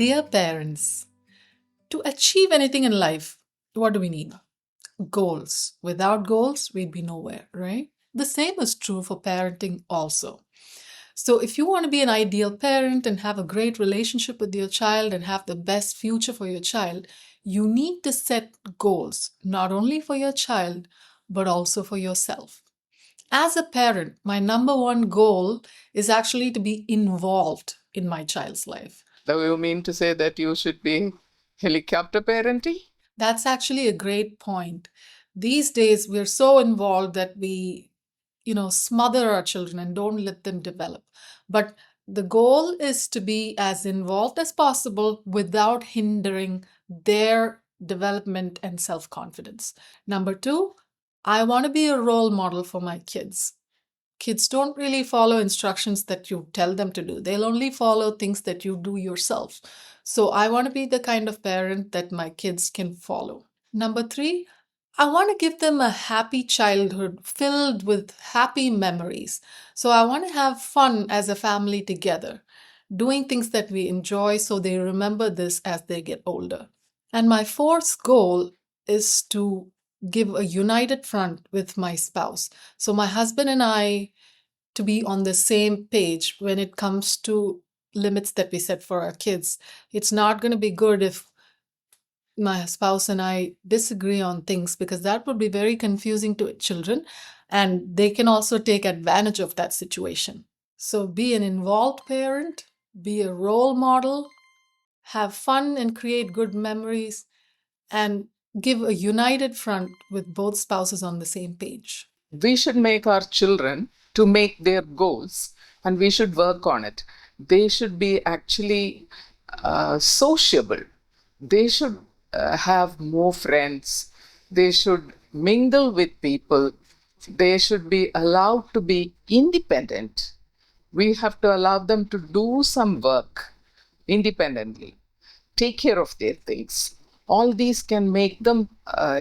Dear parents, to achieve anything in life, what do we need? Goals. Without goals, we'd be nowhere, right? The same is true for parenting also. So, if you want to be an ideal parent and have a great relationship with your child and have the best future for your child, you need to set goals, not only for your child, but also for yourself. As a parent, my number one goal is actually to be involved in my child's life. Do you mean to say that you should be helicopter parenting? That's actually a great point. These days, we're so involved that we, smother our children and don't let them develop. But the goal is to be as involved as possible without hindering their development and self confidence. Number two, I want to be a role model for my kids. Kids don't really follow instructions that you tell them to do. They'll only follow things that you do yourself. So I want to be the kind of parent that my kids can follow. Number three, I want to give them a happy childhood filled with happy memories. So I want to have fun as a family together, doing things that we enjoy so they remember this as they get older. And my fourth goal is to give a united front with my spouse. So my husband and I to be on the same page when it comes to limits that we set for our kids. It's not going to be good if my spouse and I disagree on things because that would be very confusing to children and they can also take advantage of that situation. So be an involved parent, be a role model, have fun and create good memories, and give a united front with both spouses on the same page. We should make our children to make their goals and we should work on it. They should be actually sociable. They should have more friends. They should mingle with people. They should be allowed to be independent. We have to allow them to do some work independently, take care of their things. All these can make them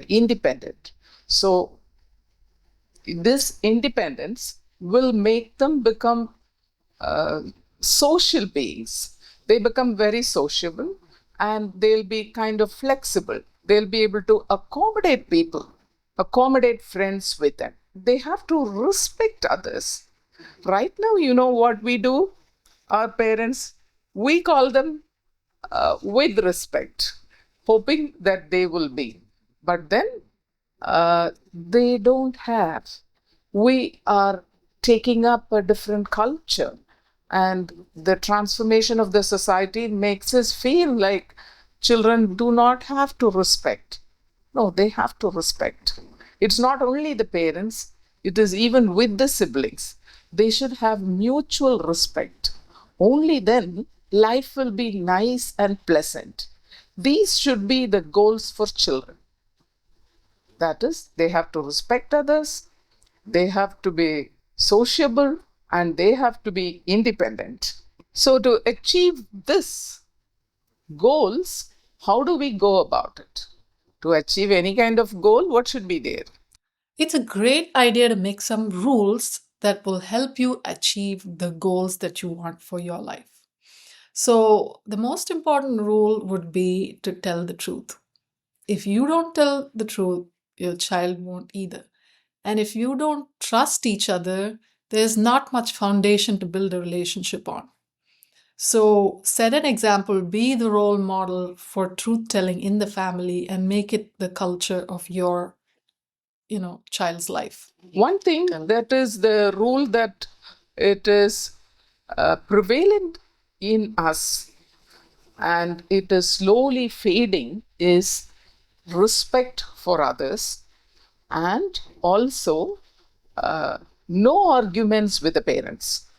independent. So this independence will make them become social beings. They become very sociable and they'll be kind of flexible. They'll be able to accommodate people, accommodate friends with them. They have to respect others. Right now, you know what we do? Our parents, we call them with respect, hoping that they will be. But then they don't have. We are taking up a different culture, and the transformation of the society makes us feel like children do not have to respect. No, they have to respect. It's not only the parents, it is even with the siblings. They should have mutual respect. Only then life will be nice and pleasant. These should be the goals for children. That is, they have to respect others, they have to be sociable, and they have to be independent. So, to achieve this goals, how do we go about it? To achieve any kind of goal, what should be there? It's a great idea to make some rules that will help you achieve the goals that you want for your life. So, the most important rule would be to tell the truth. If you don't tell the truth, your child won't either. And if you don't trust each other, there's not much foundation to build a relationship on. So set an example, be the role model for truth telling in the family and make it the culture of your, child's life. One thing that is the rule that it is prevalent in us and it is slowly fading is respect for others and also no arguments with the parents.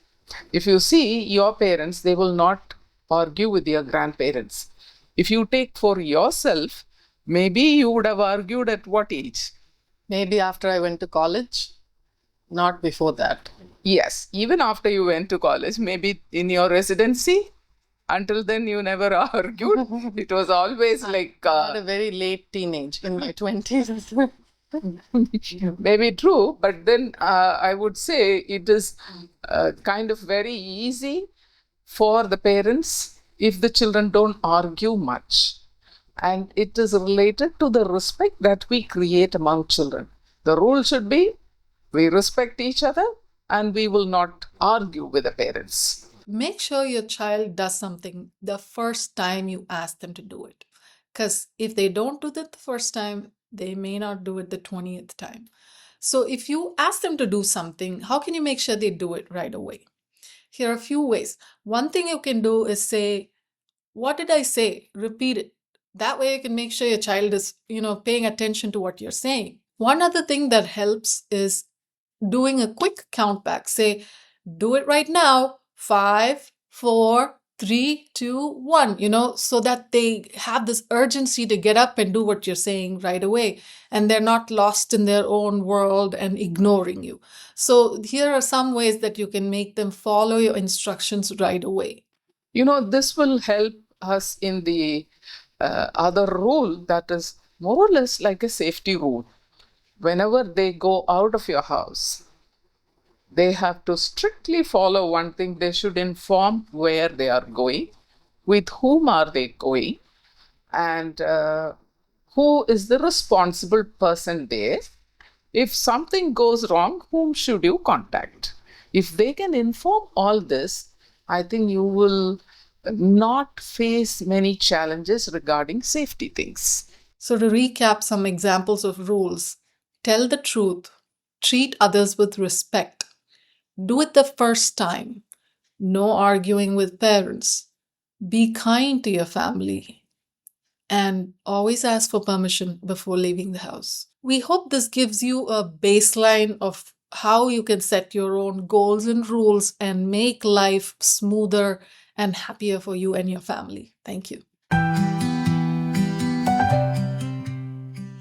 If you see your parents, they will not argue with your grandparents. If you take for yourself, maybe you would have argued at what age? Maybe after I went to college, not before that. Yes, even after you went to college, maybe in your residency, until then you never argued. It was always like At a very late teenage, in my 20s. maybe true, but then I would say it is kind of very easy for the parents if the children don't argue much. And it is related to the respect that we create among children. The rule should be we respect each other and we will not argue with the parents. Make sure your child does something the first time you ask them to do it. Because if they don't do that the first time, they may not do it the 20th time. So if you ask them to do something, how can you make sure they do it right away? Here are a few ways. One thing you can do is say, "What did I say?" Repeat it. That way you can make sure your child is, paying attention to what you're saying. One other thing that helps is doing a quick count back. Say, "Do it right now. 5, 4, 3, 2, 1, so that they have this urgency to get up and do what you're saying right away. And they're not lost in their own world and ignoring you. So here are some ways that you can make them follow your instructions right away. This will help us in the other rule that is more or less like a safety rule. Whenever they go out of your house, they have to strictly follow one thing. They should inform where they are going, with whom are they going, and who is the responsible person there. If something goes wrong, whom should you contact? If they can inform all this, I think you will not face many challenges regarding safety things. So to recap some examples of rules: tell the truth, treat others with respect, do it the first time, no arguing with parents, be kind to your family, and always ask for permission before leaving the house. We hope this gives you a baseline of how you can set your own goals and rules and make life smoother and happier for you and your family. Thank you.